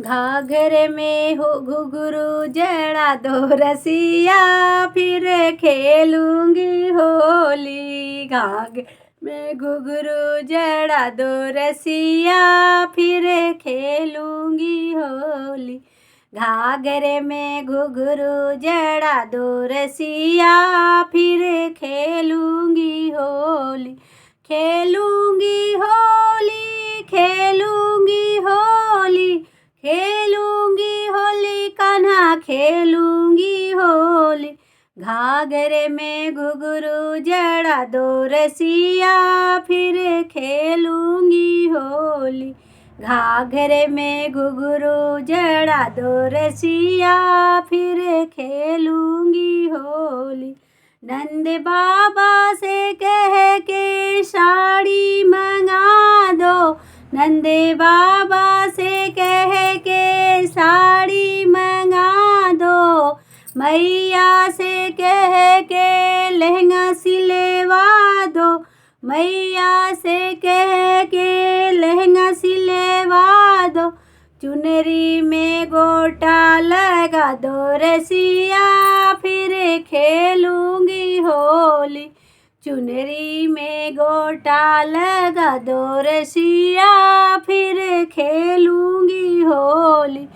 घाघरे में हो घुघरू जड़ा दो रसिया, फिर खेलूंगी होली। घाघरे में घुघरू जड़ा दो रसिया, फिर खेलूंगी होली। घाघरे में घुघरू जड़ा दो रसिया, फिर खेलूंगी होली। खेलूंगी होली, खेलूंगी होली, खेलूंगी होली कान्हा खेलूंगी होली। घाघरे में घुघरू जड़ा दो रसिया, फिर खेलूंगी होली। घाघरे में घुघरू जड़ा दो रसिया, फिर खेलूंगी होली। नंद बाबा से कह के साड़ी मंगा दो, नंद बाबा से कह के साड़ी मंगा दो। मैया से कह के लहंगा सिलवा दो, मैया से कह के लहंगा सिलवा दो। चुनरी में गोटा लगा दो रसिया, फिर खेलूंगी होली। चुनरी में गोटा लगा दो रसिया, फिर खेलूंगी होली।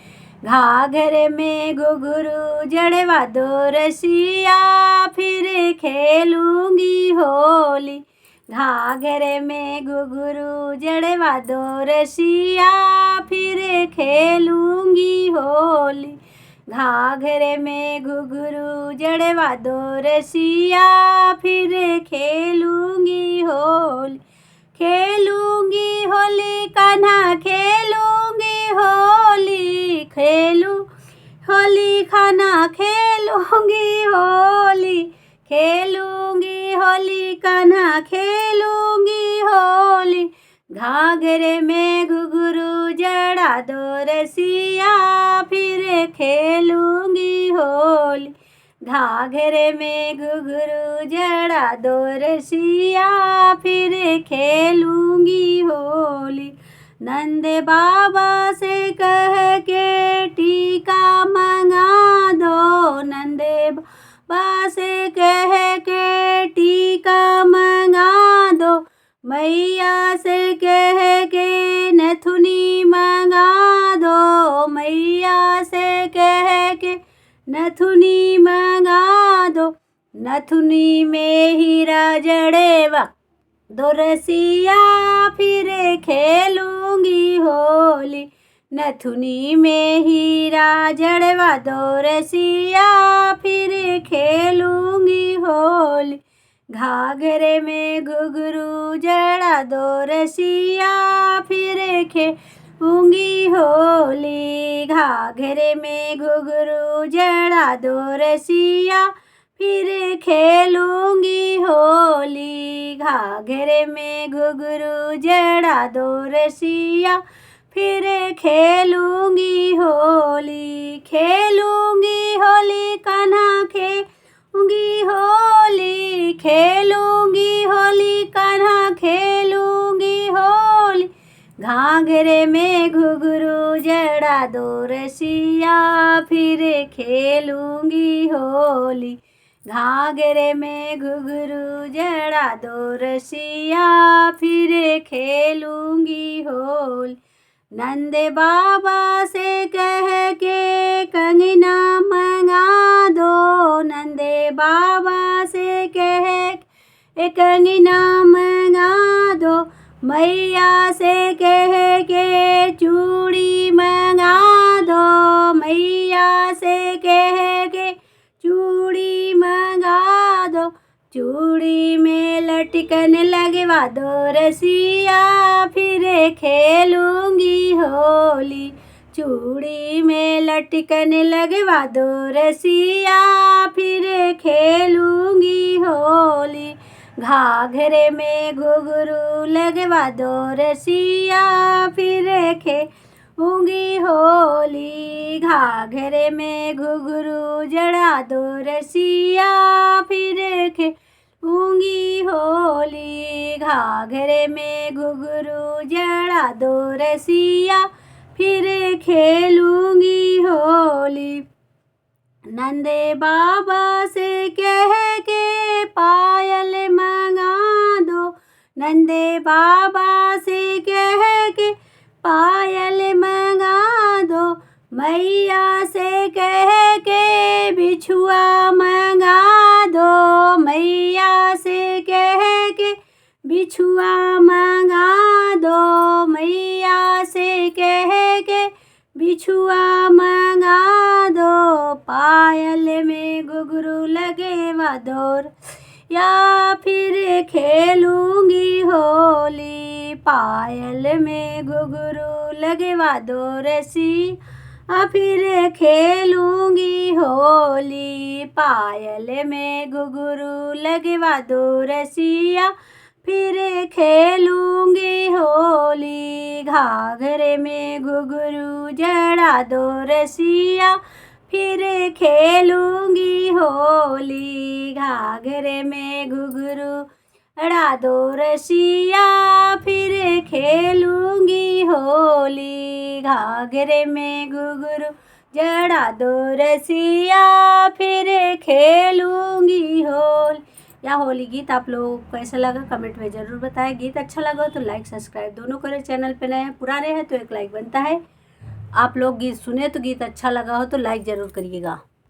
घाघरे में घुघरू जड़वा दो रसिया, फिर खेलूंगी होली। घाघरे में घुघरू जड़वा दो रसिया, फिर खेलूंगी होली। घाघरे में घुघरू जड़वा दो रसिया, फिर खेलूंगी होली। खेलूंगी होली कान्हा खेलूंगी होली, खेलू होली कान्हा खेलूंगी होली। खेलूंगी होली कान्हा खेलूंगी होली। घाघरे में घुघरू जड़ा दो रसिया, फिर खेलूंगी होली। घाघरे में घुघरू जड़ा दो रसिया, फिर खेलूंगी होली। नंद बाबा से कह के टीका मंगा दो, नंद बाबा से कह के टीका मंगा दो। मैया से कह के नथुनी मंगा दो, मैया से कह के नथुनी मंगा दो। नथुनी में हीरा जड़ेवा दो रसिया, फिर खेलूंगी होली। नथुनी में हीरा जड़वा दो रसिया, फिर खेलूंगी होली। घाघरे में घुघरू जड़ा दो रसिया, फिर खेलूंगी होली। घाघरे में घुघरू जड़ा दो रसिया, फिर खेलूंगी होली। घाघरे में घुघरू जड़ा दो रसिया, फिर खेलूंगी होली। खेलूंगी होली कान्हा खेलूंगी होली, खेलूंगी होली कान्हा खेलूंगी होली। घाघरे में घुघरू जड़ा दो रसिया, फिर खेलूंगी होली। घाघरे में घुघरू जड़ा दो रसिया, फिर खेलूंगी होली। नंद बाबा से कह के कंगना मंगा दो, नंद बाबा से कह के कंगना मंगा दो। मैया से कह के चूड़ी मंगा दो, मैया से कह के चूड़ी मंगा दो। चूड़ी में लटकन लगवा दो रसिया, फिर खेलूंगी होली। चूड़ी में लटकन लगवा दो रसिया, फिर खेलूंगी होली। घाघरे में घुघरू लगवा दो रसिया, फिर खेलूंगी होली। घाघरे में घुघरू जड़ा दो रसिया, फिर खेलूंगी होली। घाघरे में घुघरू जड़ा दो रसिया, फिर खेलूंगी होली। नंदे बाबा से कह के पायल मंगा दो, नंदे बाबा से कह के पायल मंगा दो, मैया से कह के बिछुआ मंगा दो, मैया से कह के बिछुआ मंगा दो, मैया से कह के बिछुआ मंगा दो। पायल में घुंघरू लगे वादोर या फिर खेलूंगी होली। पायल में घुंघरू लगे वादोर सी फिर खेलूंगी होली। पायल में घुंघरू लगे वादोर सिया फिर खेलूंगी होली। घाघरे में घुंघरू जड़ा दो रसिया फिर खेलूंगी होली। घाघरे में घुंघरू जड़ा दो रसिया फिर खेलूंगी होली। घाघरे में घुंघरू जड़ा दो रसिया फिर खेलूंगी होली। या होली गीत आप लोगों को कैसा लगा कमेंट में ज़रूर बताएं। गीत अच्छा लगा तो लाइक सब्सक्राइब दोनों करें। चैनल पे नए हैं पुराने हैं तो एक लाइक बनता है। आप लोग गीत सुने तो गीत अच्छा लगा हो तो लाइक ज़रूर करिएगा।